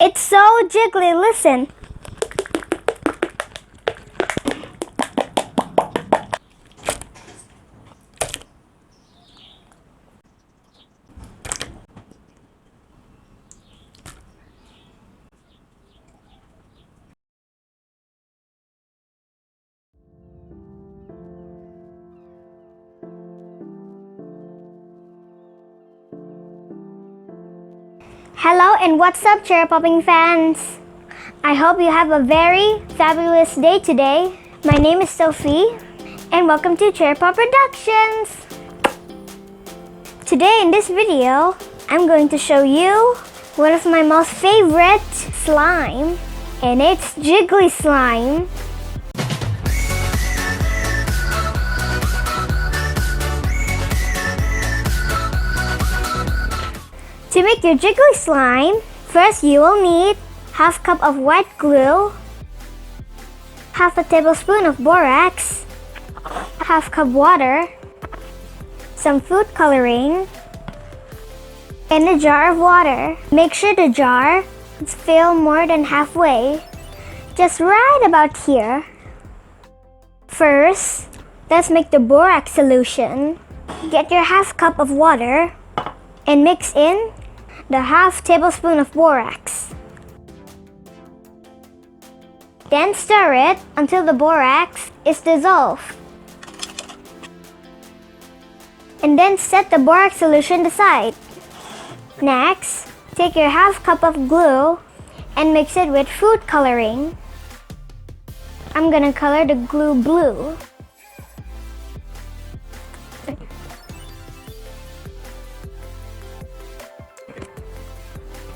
It's so jiggly, listen. Hello and what's up, chair popping fans? I hope you have a very fabulous day today. My name is Sophie and welcome to Chair Pop Productions. Today in this video, I'm going to show you one of my most favorite slime, and it's Jiggly slime. To make your jiggly slime, first you will need half cup of white glue, half a tablespoon of borax, half cup water, some food coloring, and a jar of water. Make sure the jar is filled more than halfway, just right about here. First, let's make the borax solution. Get your half cup of water and mix in the half tablespoon of borax. Then stir it until the borax is dissolved. And then set the borax solution aside. Next, take your half cup of glue and mix it with food coloring. I'm gonna color the glue blue.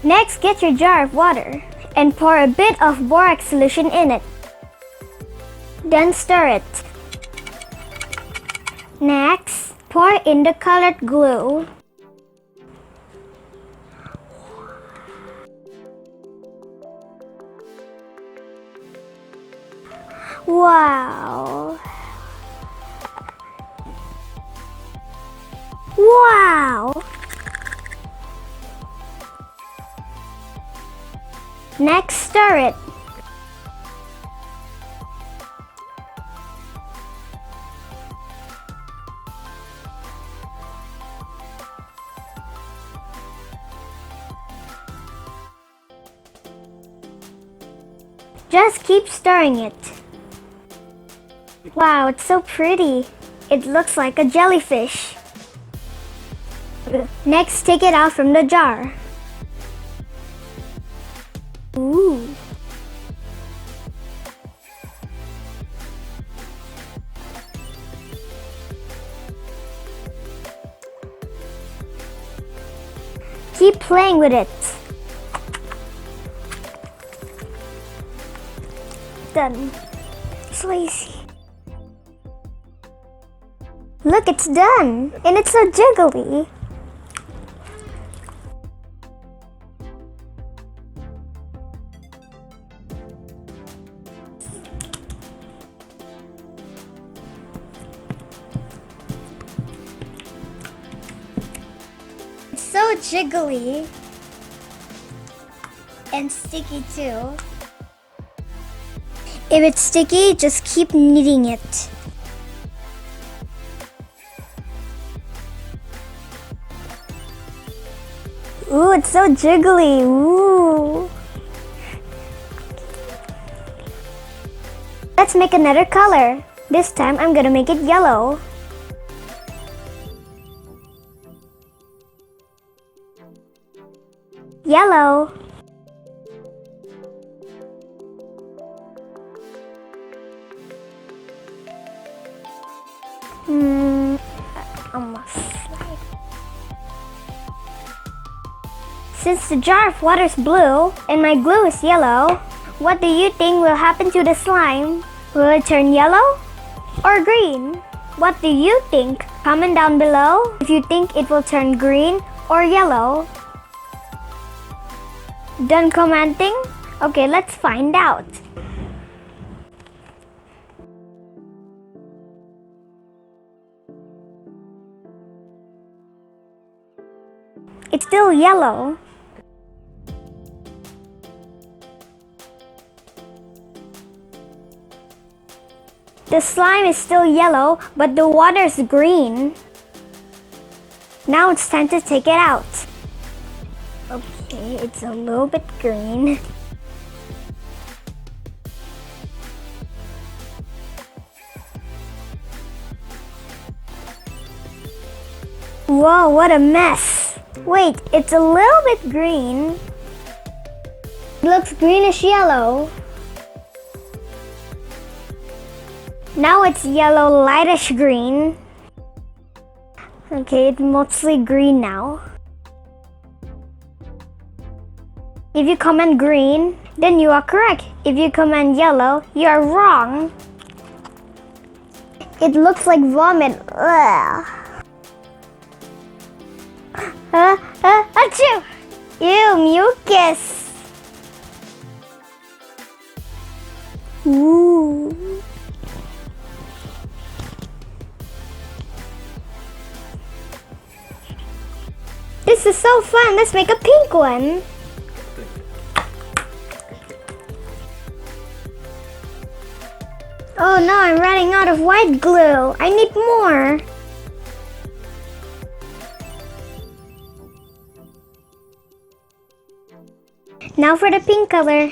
Next, get your jar of water and pour a bit of borax solution in it. Then stir it. Next, pour in the colored glue. Wow! Wow! Next, stir it. Just keep stirring it. Wow, it's so pretty. It looks like a jellyfish. Next, take it out from the jar. Ooh. Keep playing with it. Done. So easy. Look, it's done. And it's so jiggly. It's so jiggly and sticky too. If it's sticky, just keep kneading it. Ooh, it's so jiggly. Ooh. Let's make another color. This time I'm gonna make it yellow. Yellow. Almost. Since the jar of water is blue and my glue is yellow, what do you think will happen to the slime? Will it turn yellow or green? What do you think? Comment down below if you think it will turn green or yellow. Done commenting? Okay, let's find out. It's still yellow. The slime is still yellow, but the water is green. Now it's time to take it out. Okay, it's a little bit green. Whoa, what a mess! Wait, it's a little bit green. It looks greenish yellow. Now it's yellow lightish green. Okay, it's mostly green now. If you comment green, then you are correct. If you comment yellow, you are wrong. It looks like vomit. Ugh. Achoo! Ew, mucus. Ooh. This is so fun. Let's make a pink one. Oh no, I'm running out of white glue. I need more. Now for the pink color.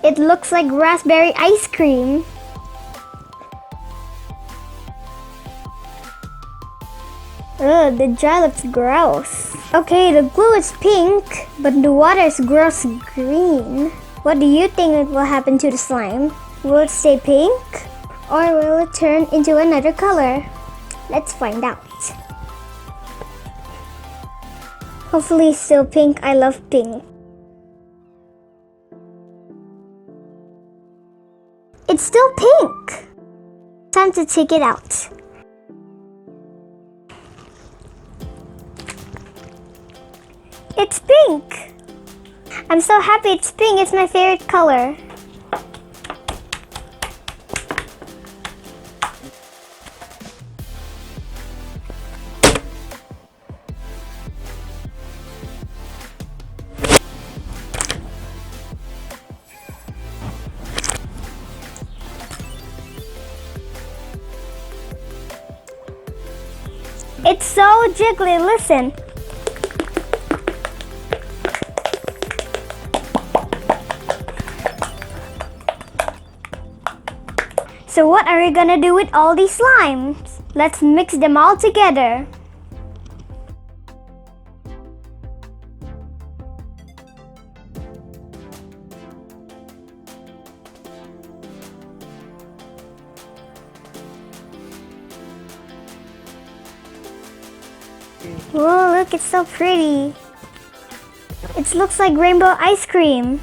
It looks like raspberry ice cream. Ugh, the jar looks gross. Okay, the glue is pink, but the water is gross green. What do you think will happen to the slime? Will it stay pink? Or will it turn into another color? Let's find out. Hopefully it's still pink. I love pink. It's still pink. Time to take it out. It's pink. I'm so happy it's pink. It's my favorite color. It's so jiggly, listen. So what are we gonna do with all these slimes? Let's mix them all together. Whoa, look, it's so pretty. It looks like rainbow ice cream.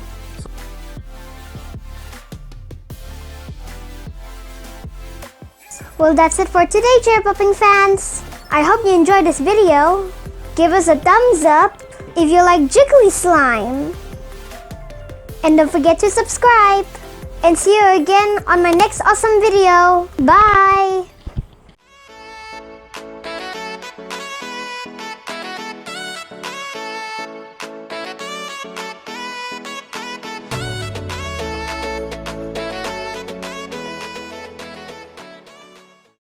Well, that's it for today, chair popping fans. I hope you enjoyed this video. Give us a thumbs up if you like jiggly slime. And don't forget to subscribe. And see you again on my next awesome video. Bye!